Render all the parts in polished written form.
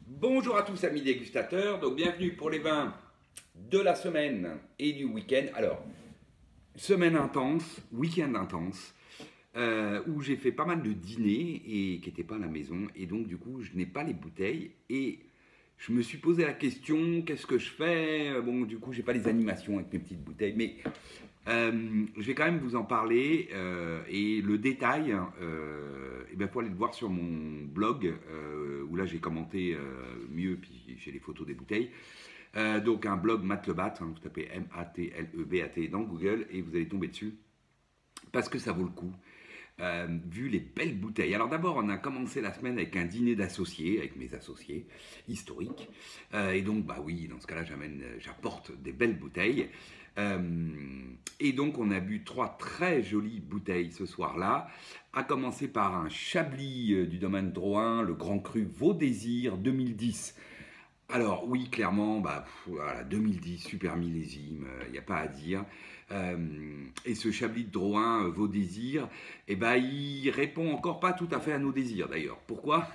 Bonjour à tous amis dégustateurs, donc bienvenue pour les vins de la semaine et du week-end. Alors, semaine intense, week-end intense, où j'ai fait pas mal de dîners et qui n'étaient pas à la maison, et donc du coup je n'ai pas les bouteilles, et je me suis posé la question, qu'est-ce que je fais? Bon, du coup j'ai pas les animations avec mes petites bouteilles, mais je vais quand même vous en parler et le détail, eh bien, faut aller le voir sur mon blog où là j'ai commenté mieux, puis j'ai les photos des bouteilles. Donc un blog Matlebat, hein, vous tapez Matlebat dans Google et vous allez tomber dessus parce que ça vaut le coup. Vu les belles bouteilles. Alors d'abord, on a commencé la semaine avec un dîner d'associés, avec mes associés historiques. Et donc, bah oui, dans ce cas-là, j'apporte des belles bouteilles. Euh, et donc, on a bu 3 très jolies bouteilles ce soir-là, à commencer par un Chablis du domaine Drouin, le Grand Cru Vaudésir 2010. Alors oui, clairement, bah, voilà, 2010, super millésime, il n'y a pas à dire. Et ce Chablis de Drouin, vos désirs, eh ben, il répond encore pas tout à fait à nos désirs d'ailleurs. Pourquoi?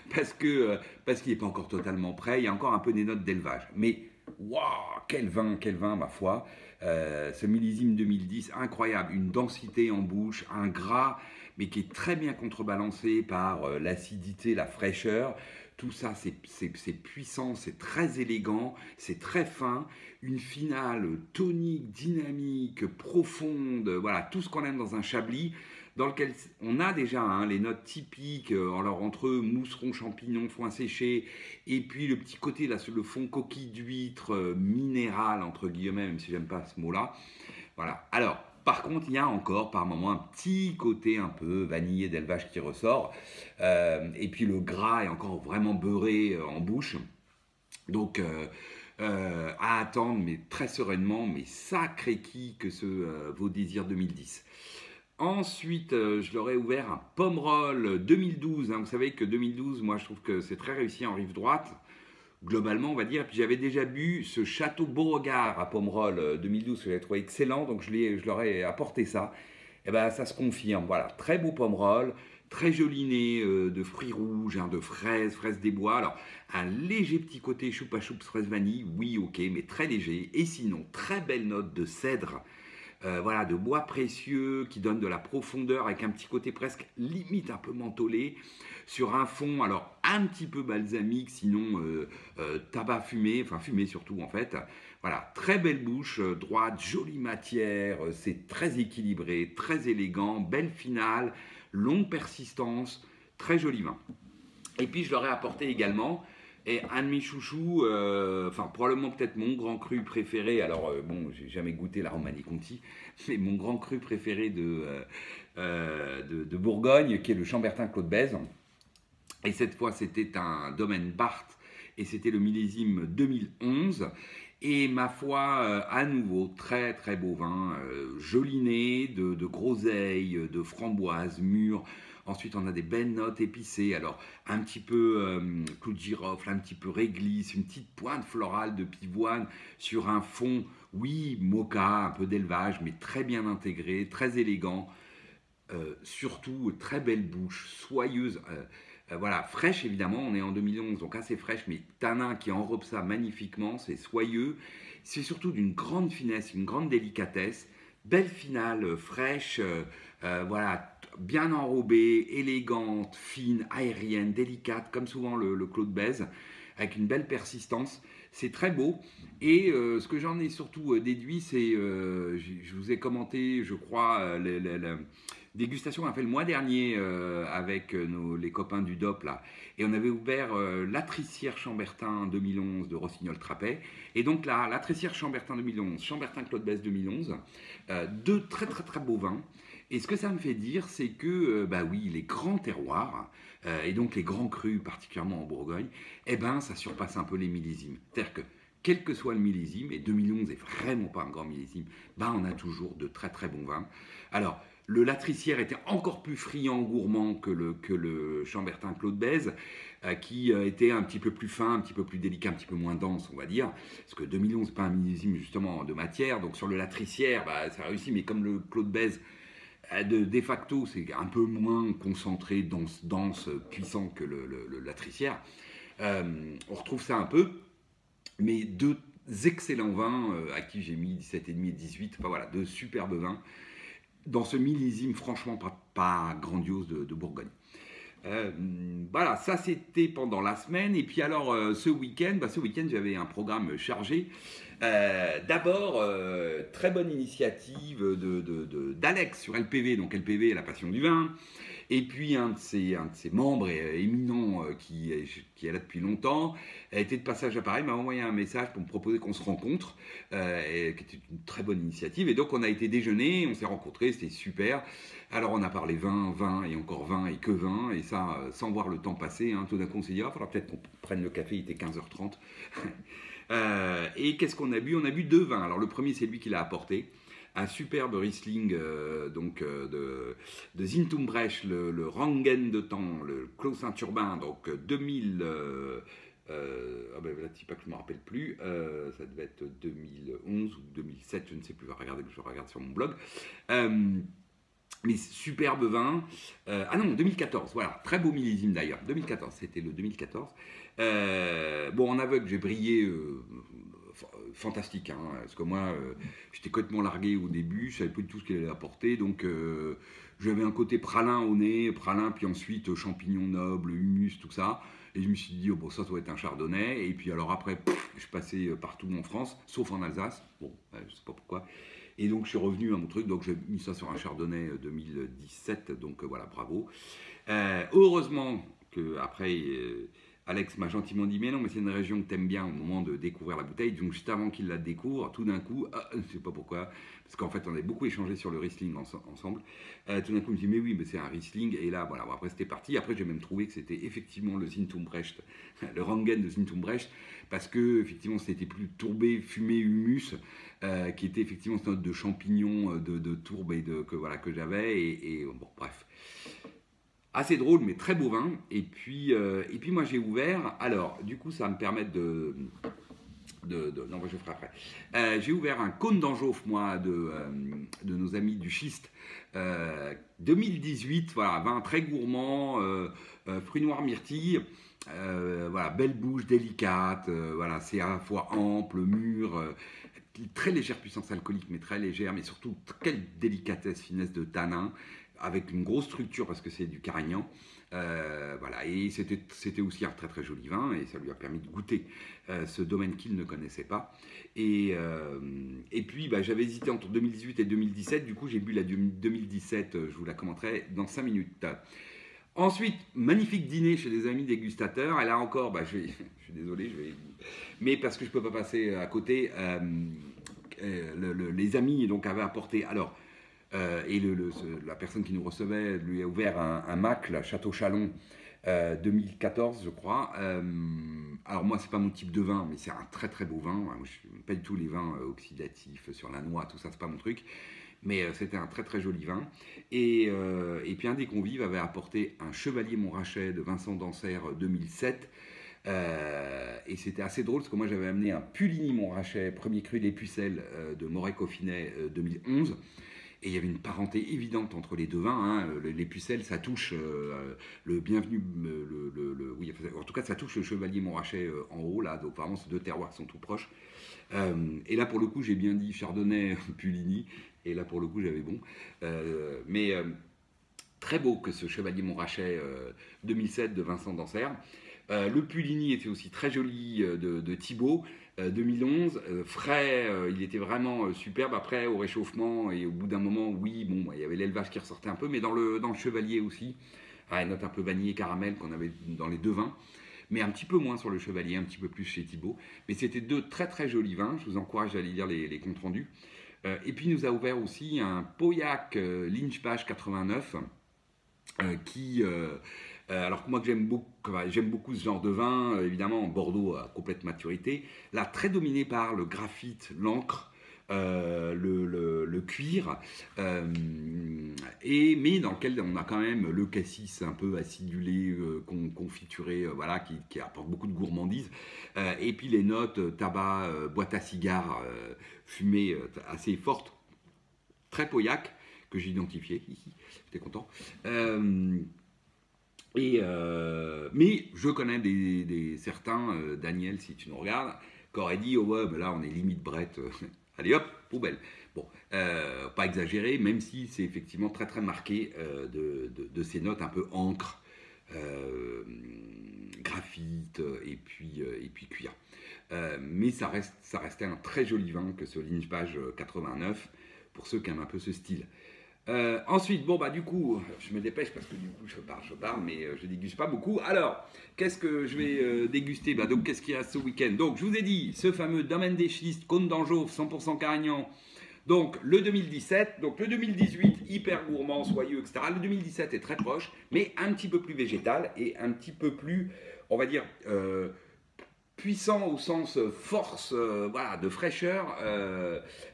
Parce qu'il n'est pas encore totalement prêt, il y a encore un peu des notes d'élevage. Mais waouh, quel vin, ma foi. Ce millésime 2010, incroyable, une densité en bouche, un gras, mais qui est très bien contrebalancé par l'acidité, la fraîcheur. Tout ça, c'est puissant, c'est très élégant, c'est très fin. Une finale tonique, dynamique, profonde, voilà, tout ce qu'on aime dans un Chablis, dans lequel on a déjà les notes typiques, alors entre mousseron, champignons, foin séché, et puis le petit côté, là, le fond coquille d'huître, minéral, entre guillemets, même si j'aime pas ce mot-là. Voilà. Alors, par contre, il y a encore par moment un petit côté un peu vanillé d'élevage qui ressort. Et puis le gras est encore vraiment beurré en bouche. Donc, à attendre, mais très sereinement, mais sacré qui que ce Vos Désirs 2010. Ensuite, je leur ai ouvert un Pomerol 2012. Hein. Vous savez que 2012, moi, je trouve que c'est très réussi en rive droite globalement, on va dire. Puis j'avais déjà bu ce Château Beauregard à Pomerol 2012 que j'avais trouvé excellent, donc je leur ai apporté ça. Et ben ça se confirme. Voilà, très beau Pomerol, très joli nez de fruits rouges, hein, de fraises des bois. Alors un léger petit côté choupa choups fraise vanille, oui ok, mais très léger. Et sinon, très belle note de cèdre. Voilà, de bois précieux qui donne de la profondeur avec un petit côté presque limite un peu mentholé sur un fond alors un petit peu balsamique, sinon tabac fumé, enfin fumé surtout en fait. Voilà, très belle bouche, droite, jolie matière, c'est très équilibré, très élégant, belle finale, longue persistance, très joli vin. Et puis je leur ai apporté également et un de mes chouchous, enfin probablement peut-être mon grand cru préféré, alors bon, j'ai jamais goûté la Romanée Conti, mais mon grand cru préféré de Bourgogne, qui est le Chambertin Claude Bèze. Et cette fois, c'était un domaine Barthes et c'était le millésime 2011. Et ma foi, à nouveau, très très beau vin, joli nez, de groseille, de framboise, mûre. Ensuite, on a des belles notes épicées. Alors, un petit peu clou de girofle, un petit peu réglisse, une petite pointe florale de pivoine sur un fond, oui, mocha, un peu d'élevage, mais très bien intégré, très élégant. Surtout, très belle bouche, soyeuse. Voilà, fraîche évidemment, on est en 2011, donc assez fraîche, mais tanin qui enrobe ça magnifiquement, c'est soyeux. C'est surtout d'une grande finesse, une grande délicatesse. Belle finale, fraîche, voilà, bien enrobée, élégante, fine, aérienne, délicate, comme souvent le Claude Bèze, avec une belle persistance. C'est très beau. Et ce que j'en ai surtout déduit, c'est, je vous ai commenté, je crois, dégustation qu'on a fait le mois dernier avec les copains du DOP là. Et on avait ouvert Latrissière Chambertin 2011 de Rossignol-Trapet. Et donc là, Latrissière Chambertin 2011, Chambertin Claude Bèze 2011, deux très très très beaux vins. Et ce que ça me fait dire, c'est que, bah oui, les grands terroirs, et donc les grands crus, particulièrement en Bourgogne, eh ben, ça surpasse un peu les millésimes. C'est-à-dire que, quel que soit le millésime, et 2011 est vraiment pas un grand millésime, ben, on a toujours de très très bons vins. Alors, le Latrissière était encore plus friand, gourmand que le Chambertin Claude Bèze, qui était un petit peu plus fin, un petit peu plus délicat, un petit peu moins dense, on va dire. Parce que 2011, c'est pas un millésime justement de matière. Donc sur le Latrissière, bah, ça réussit, mais comme le Claude Bèze, de facto, c'est un peu moins concentré, dense, puissant que le Latrissière. On retrouve ça un peu, mais deux excellents vins à qui j'ai mis 17,5 et 18. Enfin voilà, de superbes vins dans ce millésime franchement pas grandiose de Bourgogne. Voilà, ça c'était pendant la semaine. Et puis alors ce week-end, j'avais un programme chargé. D'abord, très bonne initiative d'Alex sur LPV, donc LPV, la passion du vin. Et puis un de ses membres éminents qui est là depuis longtemps, a été de passage à Paris, m'a envoyé un message pour me proposer qu'on se rencontre, qui était une très bonne initiative. Et donc on a été déjeuner, on s'est rencontrés, c'était super. Alors on a parlé vin et encore vin et que vin, et ça sans voir le temps passer. Hein. Tout d'un coup on s'est dit, il faudra peut-être qu'on prenne le café, il était 15h30. Et qu'est-ce qu'on a bu? On a bu deux vins. Alors le premier c'est lui qui l'a apporté. Un superbe Riesling de Zintumbrecht, le Rangen de Temps, le Clos Saint-Urbain, donc 2000. Ah ben là, pas que je ne me rappelle plus, ça devait être 2011 ou 2007, je ne sais plus, je regarde sur mon blog. Mais superbe vin. Ah non, 2014, voilà, très beau millésime d'ailleurs. 2014, c'était le 2014. Bon, en aveugle, j'ai brillé. Fantastique, hein, parce que moi j'étais complètement largué au début, je savais pas du tout ce qu'elle allait apporter, donc j'avais un côté pralin au nez, pralin, puis ensuite champignons nobles, humus, tout ça, et je me suis dit, oh, bon, ça doit être un chardonnay, et puis alors après, je passais partout en France, sauf en Alsace, bon, je sais pas pourquoi, et donc je suis revenu à mon truc, donc j'ai mis ça sur un chardonnay 2017, donc voilà, bravo. Heureusement que après Alex m'a gentiment dit, mais non, mais c'est une région que t'aimes bien au moment de découvrir la bouteille. Donc juste avant qu'il la découvre, tout d'un coup, je ne sais pas pourquoi, parce qu'en fait on avait beaucoup échangé sur le Riesling ensemble. Tout d'un coup, il me dit, mais oui, mais c'est un Riesling. Et là, voilà, bon, après c'était parti. Après, j'ai même trouvé que c'était effectivement le Zintumbrecht, le Rangen de Zintumbrecht, parce que effectivement c'était plus tourbé, fumé, humus, qui était effectivement cette note de champignons, de tourbe et que j'avais. Et bon, bref. Assez drôle, mais très beau vin. Et puis moi, j'ai ouvert. Alors, du coup, ça va me permettre non, je ferai après. J'ai ouvert un cône d'Anjouff, moi, de nos amis du Schiste. 2018, voilà, vin très gourmand, fruits noirs myrtille. Voilà, belle bouche, délicate. Voilà, c'est à la fois ample, mûr. Très légère puissance alcoolique, mais très légère. Mais surtout, quelle délicatesse, finesse de tanin, avec une grosse structure parce que c'est du Carignan. Voilà, et c'était aussi un très très joli vin et ça lui a permis de goûter ce domaine qu'il ne connaissait pas. Et puis j'avais hésité entre 2018 et 2017, du coup j'ai bu la 2017, je vous la commenterai dans 5 minutes. Ensuite, magnifique dîner chez des amis dégustateurs, et là encore, je suis désolé, mais parce que je ne peux pas passer à côté, les amis donc avaient apporté, alors, et la personne qui nous recevait lui a ouvert un MAC, la Château Chalon, 2014 je crois. Alors moi c'est pas mon type de vin, mais c'est un très très beau vin. Moi, je n'aime pas du tout les vins oxydatifs sur la noix, tout ça c'est pas mon truc. Mais c'était un très très joli vin. Et puis un des convives avait apporté un Chevalier Montrachet de Vincent Dansaert 2007. Et c'était assez drôle parce que moi j'avais amené un Puligny Montrachet, premier cru des Pucelles de Moret-Coffinet 2011. Et il y avait une parenté évidente entre les deux vins. Hein. Les Pucelles, ça touche le bienvenu, oui, en tout cas, ça touche le Chevalier Montrachet en haut, là. Donc vraiment, ces deux terroirs sont tout proches. Et là, pour le coup, j'ai bien dit Chardonnay, Puligny. Et là, pour le coup, j'avais bon. Mais très beau que ce Chevalier Montrachet 2007 de Vincent Dansaert. Le Puligny était aussi très joli de Thibaut. 2011, frais, il était vraiment superbe. Après, au réchauffement et au bout d'un moment, oui, bon, il y avait l'élevage qui ressortait un peu, mais dans le Chevalier aussi, une note un peu vanillé caramel qu'on avait dans les deux vins, mais un petit peu moins sur le Chevalier, un petit peu plus chez Thibaut. Mais c'était deux très très jolis vins. Je vous encourage à aller lire les comptes rendus. Et puis il nous a ouvert aussi un Pauillac Lynch-Page 89 qui alors que moi j'aime beaucoup ce genre de vin, évidemment Bordeaux à complète maturité, là très dominé par le graphite, l'encre, le cuir, mais dans lequel on a quand même le cassis un peu acidulé, confituré, voilà, qui apporte beaucoup de gourmandise, et puis les notes tabac, boîte à cigares, fumée assez forte, très Pauillac, que j'ai identifié, j'étais content. Mais je connais certains, Daniel, si tu nous regardes, qui auraient dit, oh ouais, ben là on est limite Brett, allez hop, poubelle. Bon, pas exagéré, même si c'est effectivement très très marqué de ces notes un peu encre, graphite et puis cuir. Mais ça restait un très joli vin que ce Ligne Page 89 pour ceux qui aiment un peu ce style. Ensuite, bon bah du coup, je me dépêche parce que du coup je parle, mais je déguste pas beaucoup. Alors, qu'est-ce que je vais déguster? Bah donc qu'est-ce qui reste ce week-end? Donc je vous ai dit, ce fameux Domaine des Schistes, Cône d'Anjou, 100% Carignan. Donc le 2017, donc le 2018, hyper gourmand, soyeux, etc. Le 2017 est très proche, mais un petit peu plus végétal et un petit peu plus, on va dire, puissant au sens force, voilà, de fraîcheur,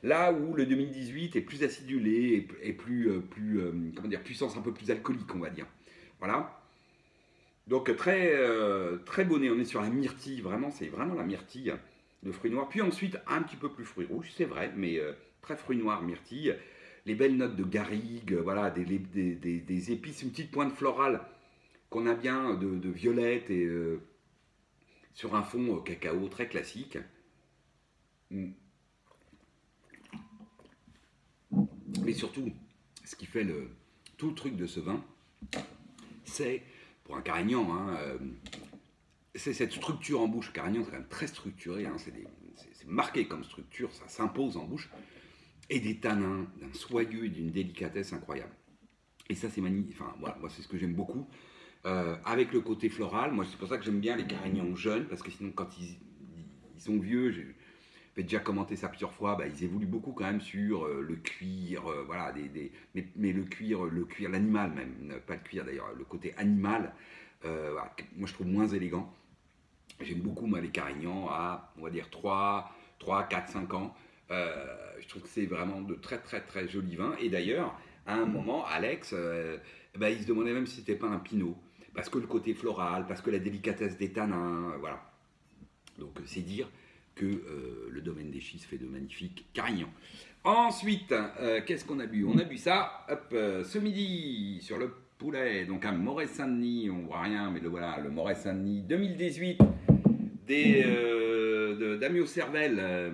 là où le 2018 est plus acidulé et comment dire, puissance un peu plus alcoolique, on va dire. Voilà. Donc très bonnet, on est sur la myrtille, vraiment, c'est vraiment la myrtille, le fruit noir. Puis ensuite, un petit peu plus fruit rouge, c'est vrai, mais très fruit noir, myrtille. Les belles notes de garrigue, voilà, des épices, une petite pointe florale qu'on a bien de violette et sur un fond cacao très classique. Mais surtout, ce qui fait tout le truc de ce vin, c'est, pour un Carignan, hein, c'est cette structure en bouche. Carignan, c'est quand même très structuré, hein, c'est marqué comme structure, ça s'impose en bouche, et des tanins, d'un soyeux et d'une délicatesse incroyable. Et ça, c'est magnifique. Enfin, voilà, moi, c'est ce que j'aime beaucoup. Avec le côté floral, moi, c'est pour ça que j'aime bien les Carignans jeunes, parce que sinon, quand ils sont vieux, j'ai déjà commenté ça plusieurs fois, bah, ils évoluent beaucoup quand même sur le cuir, voilà, mais le cuir, l'animal même, pas le cuir d'ailleurs, le côté animal, voilà, moi je trouve moins élégant. J'aime beaucoup moi les Carignans à, on va dire, 4, 5 ans. Je trouve que c'est vraiment de très très très jolis vins. Et d'ailleurs, à un moment, Alex, bah, il se demandait même si c'était pas un pinot. Parce que le côté floral, parce que la délicatesse des tanins, voilà. Donc c'est dire que le Domaine des Schistes fait de magnifiques Carignans. Ensuite, qu'est-ce qu'on a bu? On a bu ça, hop, ce midi, sur le poulet, donc un Moret Saint-Denis, on voit rien, mais voilà, le Moret Saint-Denis 2018, d'Amiot Cervelle,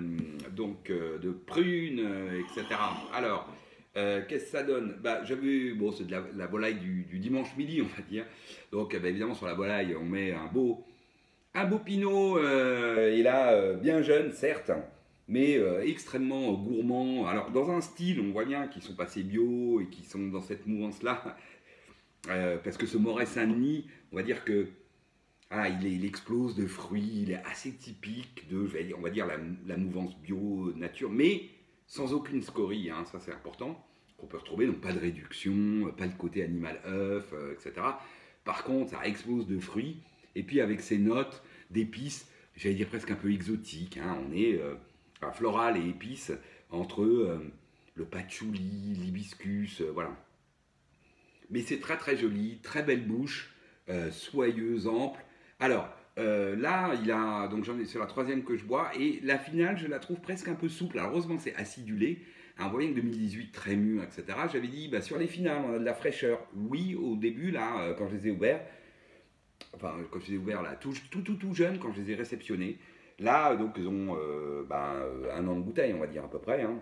donc de prunes, etc. Alors, qu'est-ce que ça donne? Bah, j'avais, bon, c'est de la volaille du dimanche midi, on va dire. Donc, bah, évidemment, sur la volaille, on met un beau pinot, et là, bien jeune, certes, mais extrêmement gourmand. Alors, dans un style, on voit bien qu'ils sont passés bio et qu'ils sont dans cette mouvance-là. Parce que ce Moret Saint-Denis, on va dire que il explose de fruits, il est assez typique de, on va dire, la mouvance bio nature, mais sans aucune scorie, hein, ça c'est important, qu'on peut retrouver, donc pas de réduction, pas de côté animal œuf, etc. Par contre, ça explose de fruits, et puis avec ces notes d'épices, j'allais dire presque un peu exotiques, hein, on est floral et épices entre le patchouli, l'hibiscus, voilà. Mais c'est très très joli, très belle bouche, soyeuse, ample. Alors, là, donc c'est la troisième que je bois, et la finale, je la trouve presque un peu souple. Alors, heureusement, c'est acidulé. Hein, vous voyez que 2018, très mûr, etc. J'avais dit, bah, sur les finales, on a de la fraîcheur. Oui, au début, là, quand je les ai ouverts, enfin, quand je les ai ouverts, là, tout jeune, quand je les ai réceptionnés. Là, donc, ils ont un an de bouteille, on va dire, à peu près. Hein.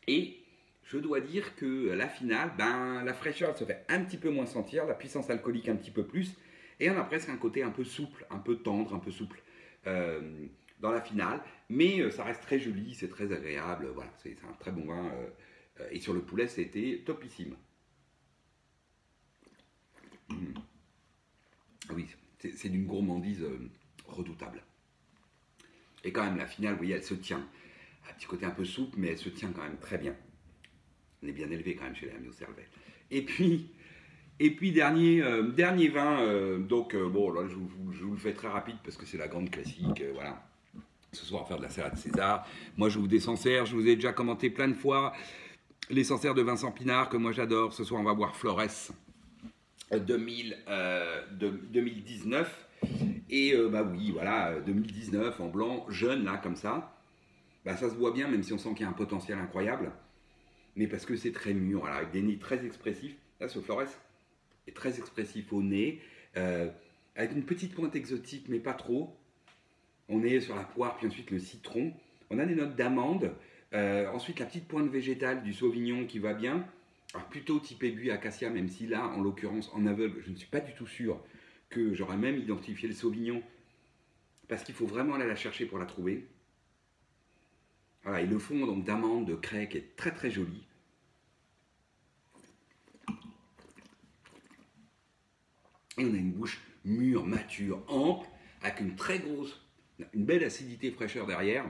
Et je dois dire que la finale, la fraîcheur elle se fait un petit peu moins sentir, la puissance alcoolique un petit peu plus, et on a presque un côté un peu souple, un peu tendre, un peu souple dans la finale, mais ça reste très joli, c'est très agréable, voilà, c'est un très bon vin, et sur le poulet c'était topissime. Mmh. Oui, c'est d'une gourmandise redoutable. Et quand même la finale, vous voyez, elle se tient, un petit côté un peu souple, mais elle se tient quand même très bien. On est bien élevé quand même chez les Amiot Cervelle. Et puis dernier vin, donc bon, là je vous le fais très rapide parce que c'est la grande classique, voilà. Ce soir, on va faire de la salade César. Moi, je vous des Sancerre, je vous ai déjà commenté plein de fois les Sancerre de Vincent Pinard, que moi j'adore. Ce soir, on va boire Flores 2019. Et bah oui, voilà, 2019 en blanc, jeune là, comme ça. Bah ça se voit bien, même si on sent qu'il y a un potentiel incroyable. Mais parce que c'est très mûr, voilà, avec des nez très expressifs. Là, ce Flores est très expressif au nez, euh, avec une petite pointe exotique, mais pas trop. On est sur la poire, puis ensuite le citron. On a des notes d'amande. Ensuite, la petite pointe végétale du sauvignon qui va bien. Alors, plutôt type aiguille acacia, même si là, en l'occurrence, en aveugle, je ne suis pas du tout sûr que j'aurais même identifié le sauvignon. Parce qu'il faut vraiment aller la chercher pour la trouver. Voilà, et le fond donc d'amande, de craie qui est très très joli. Et on a une bouche mûre, mature, ample, avec une très grosse, une belle acidité fraîcheur derrière,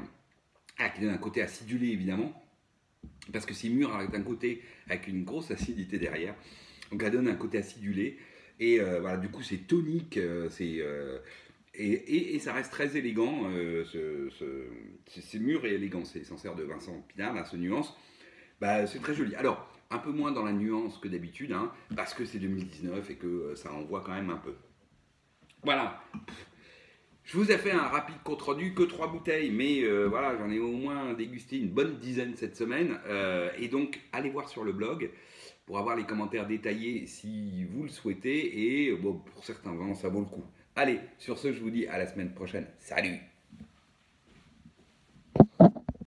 qui donne un côté acidulé évidemment, parce que c'est mûr d'un côté avec une grosse acidité derrière, donc elle donne un côté acidulé, et voilà, du coup c'est tonique, et ça reste très élégant, c'est mûr et élégant, c'est sincère de Vincent Pinard, là, ce nuance, bah, c'est très joli. Alors, un peu moins dans la nuance que d'habitude, hein, parce que c'est 2019 et que ça envoie quand même un peu. Voilà, je vous ai fait un rapide compte-rendu, que 3 bouteilles, mais voilà, j'en ai au moins dégusté une bonne dizaine cette semaine. Et donc, allez voir sur le blog pour avoir les commentaires détaillés si vous le souhaitez. Et bon, pour certains vins, ça vaut le coup. Allez, sur ce, je vous dis à la semaine prochaine. Salut!